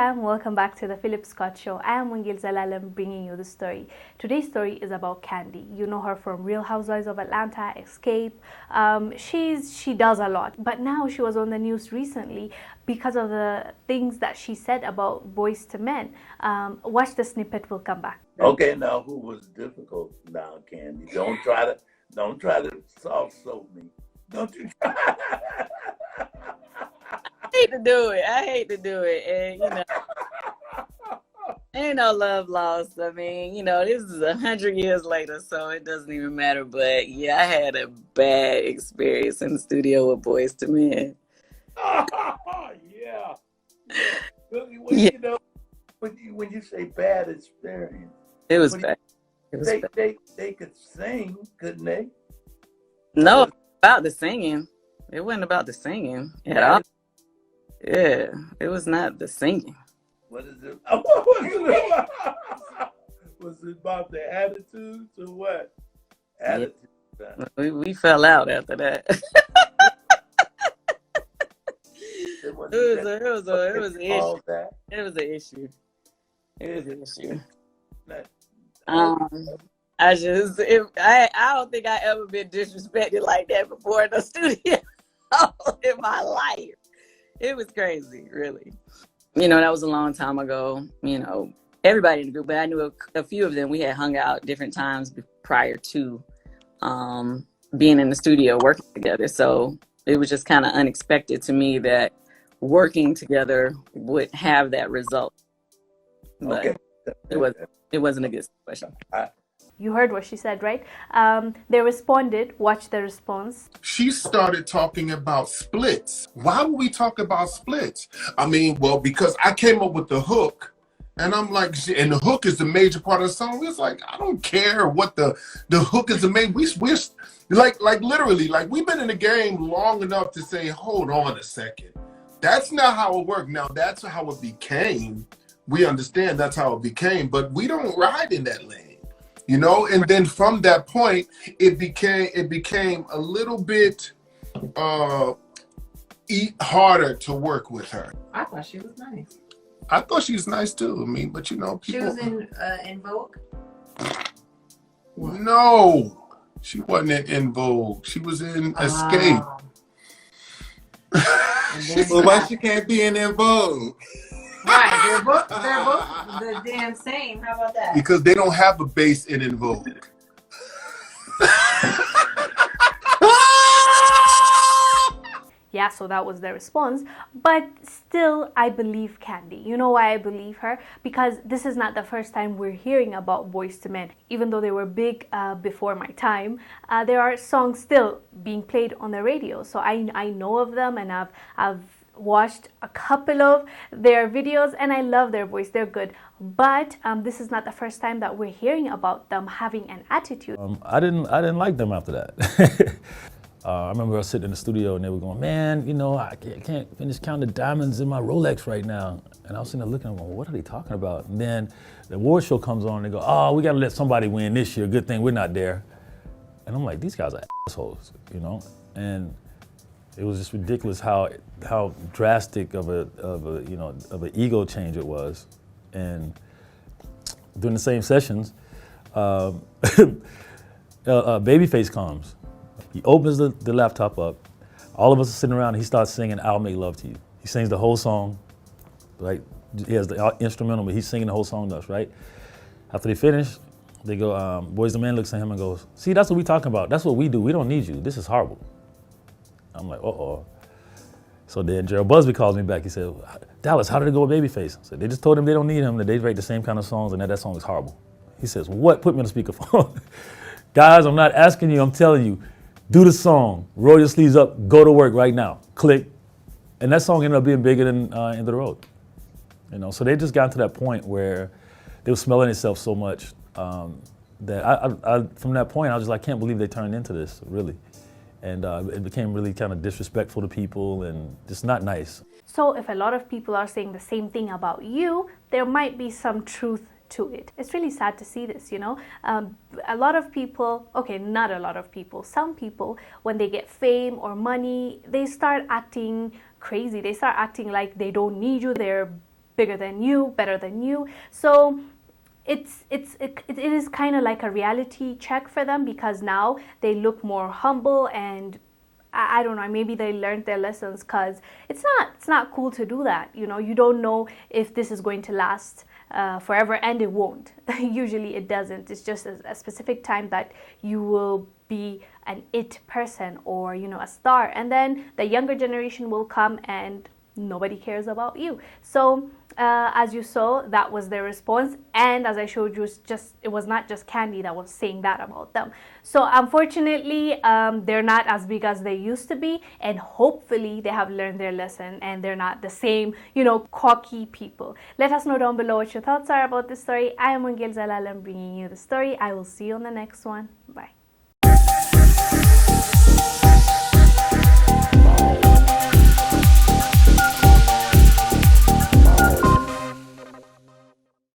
fam, welcome back to the Phillip Scott Show. I am Wongel Zelalem bringing you the story. Today's story is about Kandi. You know her from Real Housewives of Atlanta, Escape. She does a lot, but now she was on the news recently because of the things that she said about Boyz II Men. Watch the snippet, we'll come back. Okay, now who was difficult now, Kandi? Don't try to soft soap me. Don't you try. I hate to do it. And, ain't no love lost. I mean, this is 100 years later, so it doesn't even matter. But yeah, I had a bad experience in the studio with Boyz II Men. Yeah. When you say bad experience, it was bad. They could sing, couldn't they? No, about the singing. It wasn't about the singing at all. Yeah, it was not the singing. What is it? What was it about? Was it about the attitudes or what? Attitude. Yeah. We fell out after that. It was an issue. It was an issue. I don't think I ever been disrespected like that before in the studio in my life. It was crazy, really. That was a long time ago. Everybody in the group, but I knew a few of them. We had hung out different times prior to being in the studio working together. So it was just kind of unexpected to me that working together would have that result. But okay. It wasn't a good situation. You heard what she said, right? They responded. Watch the response. She started talking about splits. Why would we talk about splits? I mean, well, because I came up with the hook, and I'm like, and the hook is the major part of the song. It's like, I don't care what the hook is the main. We're like literally, like we've been in the game long enough to say, hold on a second. That's not how it worked. Now that's how it became. We understand that's how it became, but we don't ride in that lane. And then from that point, it became a little bit harder to work with her. I thought she was nice. I thought she was nice too. I mean, but people. She was in Vogue. No, she wasn't in Vogue. She was in Escape. Well, why she can't be in Vogue? Right, they're both the damn same. How about that? Because they don't have a base in Vogue. Yeah, so that was their response. But still, I believe Kandi. You know why I believe her? Because this is not the first time we're hearing about Boyz II Men. Even though they were big before my time, there are songs still being played on the radio. So I know of them, and I've watched a couple of their videos, and I love their voice. They're good. But this is not the first time that we're hearing about them having an attitude. I didn't like them after that. I remember I was sitting in the studio and they were going, man, I can't finish counting the diamonds in my Rolex right now. And I was sitting there looking, I'm going, what are they talking about? And then the award show comes on and they go, oh, we got to let somebody win this year. Good thing we're not there. And I'm like, these guys are assholes, And it was just ridiculous how drastic of an ego change it was. And during the same sessions, Babyface comes. He opens the laptop up. All of us are sitting around and he starts singing I'll Make Love to You. He sings the whole song. Right? He has the instrumental, but he's singing the whole song to us, right? After they finish, they go, Boyz II Men looks at him and goes, see, that's what we talking about. That's what we do. We don't need you. This is horrible. I'm like, uh-oh. So then Gerald Busby calls me back. He said, Dallas, how did it go with Babyface? I said, they just told him they don't need him, that they write the same kind of songs and that song is horrible. He says, what? Put me on the speakerphone. Guys, I'm not asking you, I'm telling you. Do the song, roll your sleeves up, go to work right now, click. And that song ended up being bigger than End of the Road. So they just got to that point where they were smelling itself so much that I from that point, I was just like, I can't believe they turned into this, really. And it became really kind of disrespectful to people and just not nice. So if a lot of people are saying the same thing about you, there might be some truth to it. It's really sad to see this, a lot of people, okay, not a lot of people, some people, when they get fame or money, they start acting crazy. They start acting like they don't need you. They're bigger than you, better than you. So it is kind of like a reality check for them, because now they look more humble, and I don't know, maybe they learned their lessons, because it's not cool to do that. You know, you don't know if this is going to last forever, and it won't. Usually it doesn't. It's just a specific time that you will be an it person, or, you know, a star, and then the younger generation will come and nobody cares about you. So as you saw, that was their response, and as I showed you, it was not just Kandi that was saying that about them. So unfortunately, they're not as big as they used to be, and hopefully they have learned their lesson and they're not the same, you know, cocky people. Let us know down below what your thoughts are about this story. I am Wongel Zelalem, bringing you the story. I will see you on the next one.